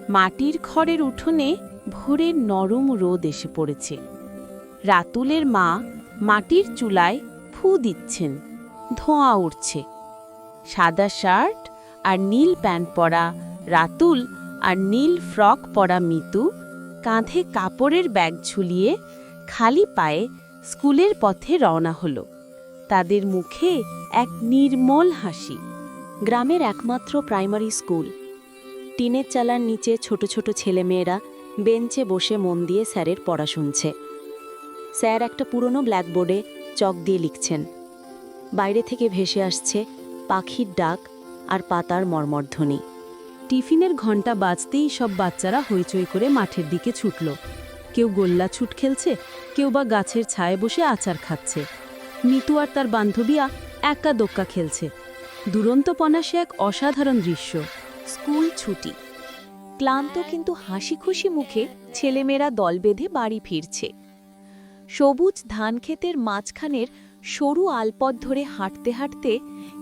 মাটির খড়ের উঠোনে ভোরের নরম রোদ এসে পড়েছে। রাতুলের মা মাটির চুলায় ফু দিচ্ছেন, ধোঁয়া উঠছে। সাদা শার্ট আর নীল প্যান্ট পরা রাতুল আর নীল ফ্রক পরা মিতু কাঁধে কাপড়ের ব্যাগ ঝুলিয়ে খালি পায়ে স্কুলের পথে রওনা হলো। তাদের মুখে এক নির্মল হাসি। গ্রামের একমাত্র প্রাইমারি স্কুল। টিনের চালার নিচে ছোট ছোট ছেলেমেয়েরা বেঞ্চে বসে মন দিয়ে স্যারের পড়া শুনছে। স্যার একটা পুরনো ব্ল্যাকবোর্ডে চক দিয়ে লিখছেন। বাইরে থেকে ভেসে আসছে পাখির ডাক আর পাতার মর্মধ্বনি। টিফিনের ঘণ্টা বাজতেই সব বাচ্চারা হইচই করে মাঠের দিকে ছুটল। কেউ গোল্লা ছুট খেলছে, কেউ বা গাছের ছায়ে বসে আচার খাচ্ছে। মিতু আর তার বান্ধবীরা একা দোক্কা খেলছে। দুরন্তপনা সে এক অসাধারণ দৃশ্য। স্কুল ছুটি। ক্লান্ত কিন্তু হাসি খুশি মুখে ছেলেমেয়েরা দল বেঁধে বাড়ি ফিরছে। সবুজ ধানক্ষেতের মাঝখানের সরু আলপথ ধরে হাঁটতে হাঁটতে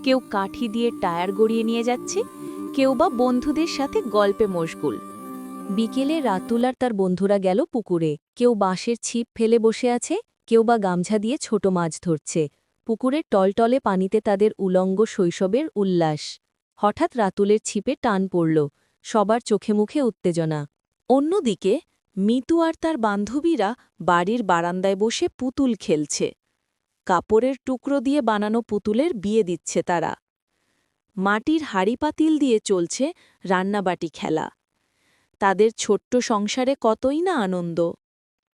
কেউ কাঠি দিয়ে টায়ার গড়িয়ে নিয়ে যাচ্ছে, কেউ বা বন্ধুদের সাথে গল্পে মশগুল। বিকেলে রাতুল আর তার বন্ধুরা গেল পুকুরে। কেউ বাঁশের ছিপ ফেলে বসে আছে, কেউ বা গামছা দিয়ে ছোট মাছ ধরছে। পুকুরের টলটলে পানিতে তাদের উলঙ্গ শৈশবের উল্লাস। হঠাৎ রাতুলের ছিপে টান পড়ল। সবার চোখে মুখে উত্তেজনা। অন্যদিকে মিতু আর তার বান্ধবীরা বাড়ির বারান্দায় বসে পুতুল খেলছে। কাপড়ের টুকরো দিয়ে বানানো পুতুলের বিয়ে দিচ্ছে তারা। মাটির হাঁড়ি পাতিল দিয়ে চলছে রান্নাবাটি খেলা। তাদের ছোট্ট সংসারে কতই না আনন্দ।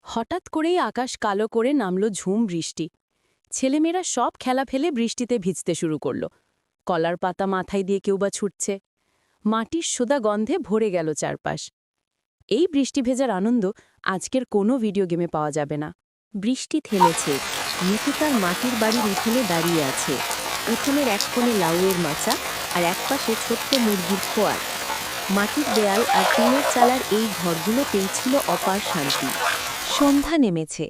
হঠাৎ করেই আকাশ কালো করে নামল ঝুম বৃষ্টি। ছেলেমেয়েরা সব খেলা ফেলে বৃষ্টিতে ভিজতে শুরু করল। কলার পাতা মাথায় দিয়ে কেউ বা ছুটছে। মাটির সোদা গন্ধে ভরে গেল চারপাশ। এই বৃষ্টি ভেজার আনন্দ আজকের কোনো ভিডিও গেমে পাওয়া যাবে না। বৃষ্টি থেমেছে। মিতু তার মাটির বাড়ির উঠোনে দাঁড়িয়ে আছে। উঠোনের এক কোণে লাউয়ের মাচা আর একপাশে ছোট্ট মুরগির খোয়ার। মাটির দেয়াল আর টিনের চালার এই ঘরগুলো পেয়েছিল অপার শান্তি। সন্ধ্যা নেমেছে।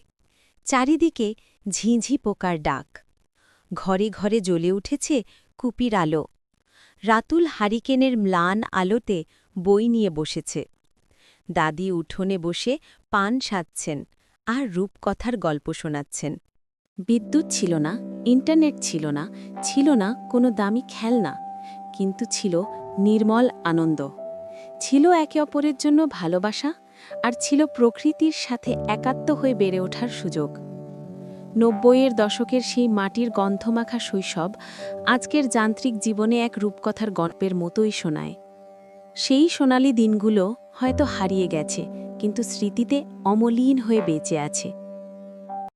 চারিদিকে ঝিঁঝি পোকার ডাক। ঘরে ঘরে জ্বলে উঠেছে কুপির আলো। রাতুল হারিকেনের ম্লান আলোতে বই নিয়ে বসেছে। দাদি উঠোনে বসে পান সাজছেন আর রূপকথার গল্প শোনাচ্ছেন। বিদ্যুৎ ছিল না, ইন্টারনেট ছিল না, ছিল না কোনো দামি খেলনা, কিন্তু ছিল নির্মল আনন্দ। ছিল একে অপরের জন্য ভালোবাসা, আর ছিল প্রকৃতির সাথে একাত্ম হয়ে বেড়ে ওঠার সুযোগ। ৯০-এর দশকের সেই মাটির গন্ধমাখা শৈশব আজকের যান্ত্রিক জীবনে এক রূপকথার গল্পের মতোই শোনায়। সেই সোনালি দিনগুলো হয়তো হারিয়ে গেছে, কিন্তু স্মৃতিতে অমলিন হয়ে বেঁচে আছে।